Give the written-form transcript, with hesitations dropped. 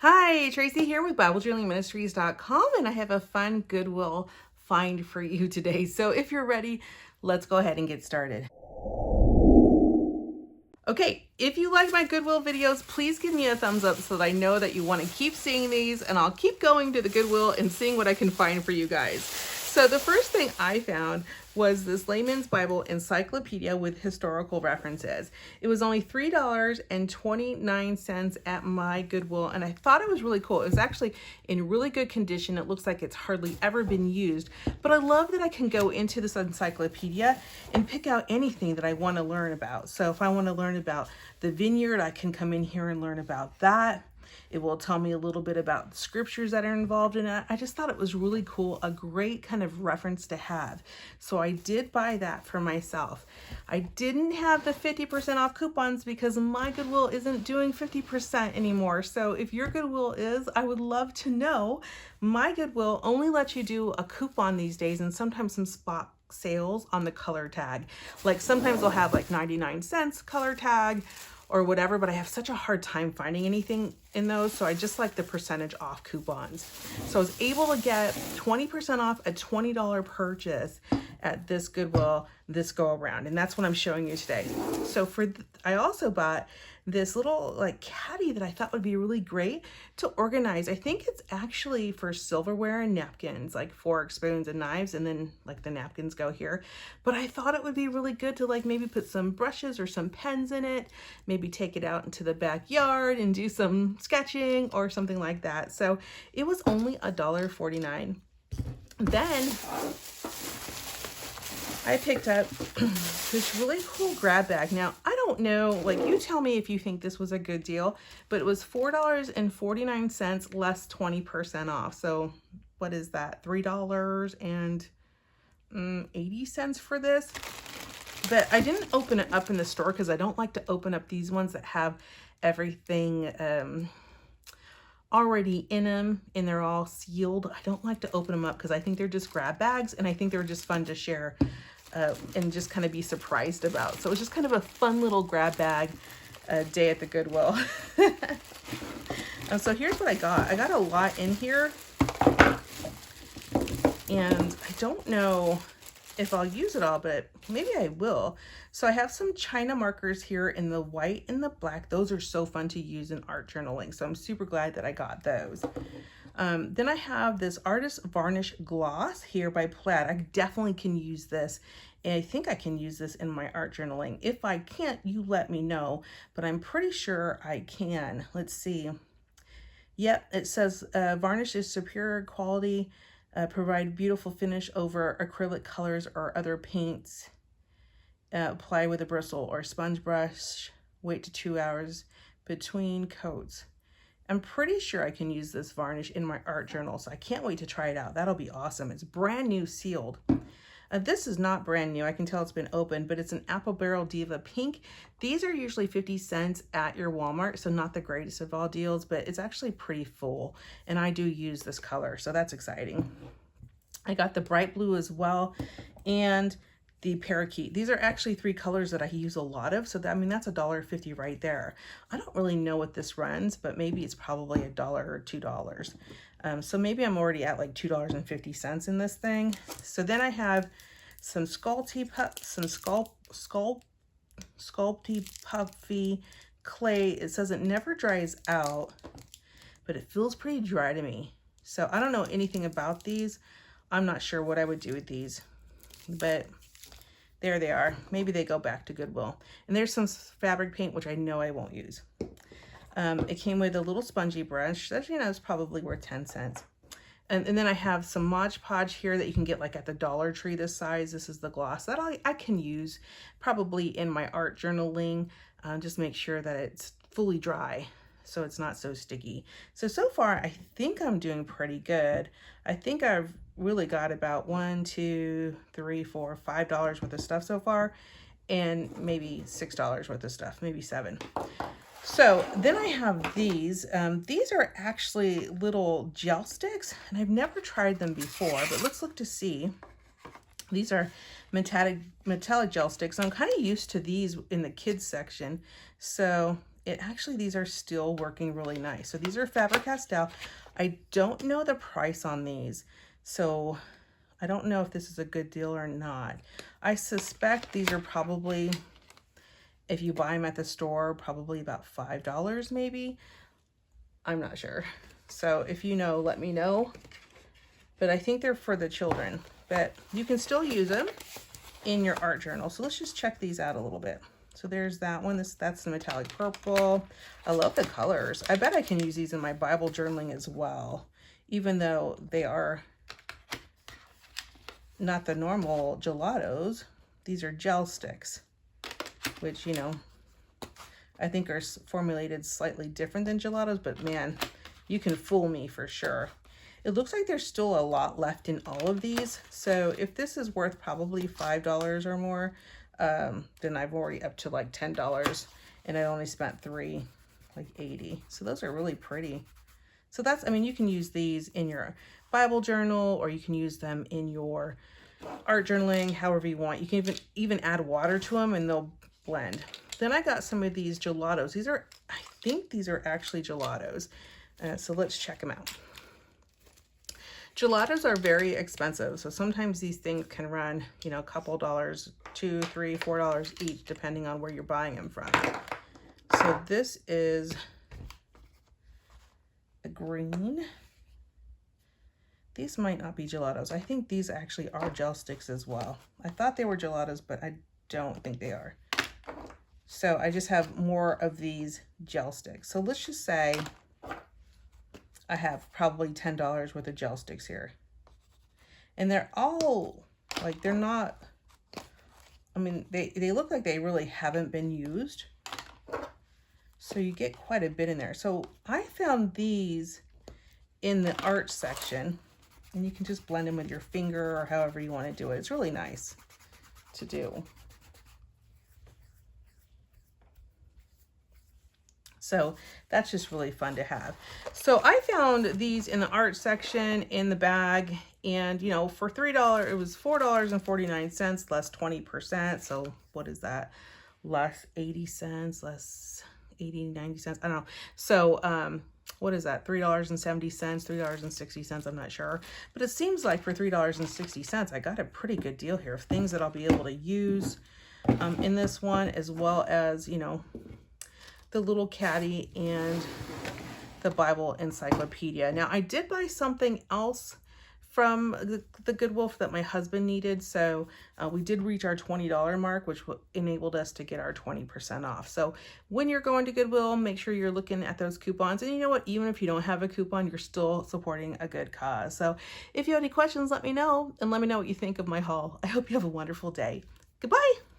Hi, Tracy here with BibleJournalingMinistries.com, and I have a fun Goodwill find for you today. So if you're ready, let's go ahead and get started. Okay, if you like my Goodwill videos, please give me a thumbs up so that I know that you want to keep seeing these, and I'll keep going to the Goodwill and seeing what I can find for you guys. So the first thing I found was this Layman's Bible encyclopedia with historical references. It was only $3.29 at my Goodwill, and I thought it was really cool. It was actually in really good condition. It looks like it's hardly ever been used, but I love that I can go into this encyclopedia and pick out anything that I want to learn about. So if I want to learn about the vineyard, I can come in here and learn about that. It will tell me a little bit about the scriptures that are involved in it. I just thought it was really cool, a great kind of reference to have. So I did buy that for myself. I didn't have the 50% off coupons because my Goodwill isn't doing 50% anymore. So if your Goodwill is, I would love to know. My Goodwill only lets you do a coupon these days and sometimes some spot sales on the color tag. Like sometimes they'll have like 99 cents color tag or whatever, but I have such a hard time finding anything in those, so I just like the percentage off coupons. So I was able to get 20% off a $20 purchase at this Goodwill this go around, and that's what I'm showing you today. So I also bought this little like caddy that I thought would be really great to organize. I think it's actually for silverware and napkins, like forks, spoons, and knives, and then like the napkins go here. But I thought it would be really good to like maybe put some brushes or some pens in it, maybe take it out into the backyard and do some sketching or something like that. So it was only $1.49. Then I picked up this really cool grab bag. Now, I don't know, like you tell me if you think this was a good deal, but it was $4.49 less 20% off. So what is that? $3.80 for this. But I didn't open it up in the store because I don't like to open up these ones that have everything already in them and they're all sealed. I don't like to open them up because I think they're just grab bags and I think they're just fun to share and just kind of be surprised about. So it was just kind of a fun little grab bag day at the Goodwill. And so here's what I got. I got a lot in here and I don't know if I'll use it all, but maybe I will. So I have some China markers here in the white and the black. Those are so fun to use in art journaling. So I'm super glad that I got those. Then I have this Artist Varnish Gloss here by Plaid. I definitely can use this. And I think I can use this in my art journaling. If I can't, you let me know, but I'm pretty sure I can. Let's see. Yep, it says varnish is superior quality, provide beautiful finish over acrylic colors or other paints. Apply with a bristle or sponge brush. Wait to 2 hours between coats. I'm pretty sure I can use this varnish in my art journal, so I can't wait to try it out. That'll be awesome. It's brand new sealed. This is not brand new. I can tell it's been opened, but it's an Apple Barrel Diva Pink. These are usually 50 cents at your Walmart, so not the greatest of all deals, but it's actually pretty full, and I do use this color, so that's exciting. I got the bright blue as well, and the parakeet. These are actually 3 colors that I use a lot of, so that, I mean, that's $1.50 right there. I don't really know what this runs, but maybe it's probably $1 or $2. So maybe I'm already at like $2.50 in this thing. So then I have some sculpty puffy clay. It says it never dries out, but it feels pretty dry to me. So I don't know anything about these. I'm not sure what I would do with these, but there they are. Maybe they go back to Goodwill. And there's some fabric paint, which I know I won't use. It came with a little spongy brush that, you know, is probably worth 10 cents. And then I have some Mod Podge here that you can get like at the Dollar Tree this size. This is the gloss that I can use probably in my art journaling. Just make sure that it's fully dry so it's not so sticky. So far, I think I'm doing pretty good. I think I've really got about $5 worth of stuff so far, and maybe $6 worth of stuff, maybe $7. So then I have these. These are actually little gel sticks, and I've never tried them before, but let's look to see. These are metallic gel sticks. I'm kind of used to these in the kids section. So these are still working really nice. So these are Faber-Castell. I don't know the price on these, so I don't know if this is a good deal or not. I suspect these are probably, if you buy them at the store, probably about $5 maybe. I'm not sure. So if you know, let me know. But I think they're for the children, but you can still use them in your art journal. So let's just check these out a little bit. So there's that one. That's the metallic purple. I love the colors. I bet I can use these in my Bible journaling as well, even though they are not the normal gelatos. These are gel sticks, which, you know, I think are formulated slightly different than gelatos, but man, you can fool me for sure. It looks like there's still a lot left in all of these. So if this is worth probably $5 or more, then I've already up to like $10, and I only spent $3, like $80. So those are really pretty. So that's, I mean, you can use these in your Bible journal, or you can use them in your art journaling, however you want. You can even add water to them and they'll blend. Then I got some of these gelatos. These are, I think these are actually gelatos. So let's check them out. Gelatos are very expensive, so sometimes these things can run, you know, a couple dollars, $2, $3, $4 each, depending on where you're buying them from. So this is a green. These might not be gelatos. I think these actually are gel sticks as well. I thought they were gelatos, but I don't think they are. So I just have more of these gel sticks. So let's just say I have probably $10 worth of gel sticks here. And they're all, like, they're not, I mean, they look like they really haven't been used. So you get quite a bit in there. So I found these in the art section, and you can just blend them with your finger or however you want to do it. It's really nice to do. So that's just really fun to have. So I found these in the art section in the bag, and you know, for $3, it was $4.49 less 20%. So what is that? Less 80 cents, less 80, 90 cents. I don't know. So what is that? $3.70, $3.60. I'm not sure, but it seems like for $3.60, I got a pretty good deal here of things that I'll be able to use in this one, as well as, you know, the little caddy and the Bible encyclopedia. Now I did buy something else from the Goodwill that my husband needed. So we did reach our $20 mark, which enabled us to get our 20% off. So when you're going to Goodwill, make sure you're looking at those coupons. And you know what, even if you don't have a coupon, you're still supporting a good cause. So if you have any questions, let me know, and let me know what you think of my haul. I hope you have a wonderful day. Goodbye.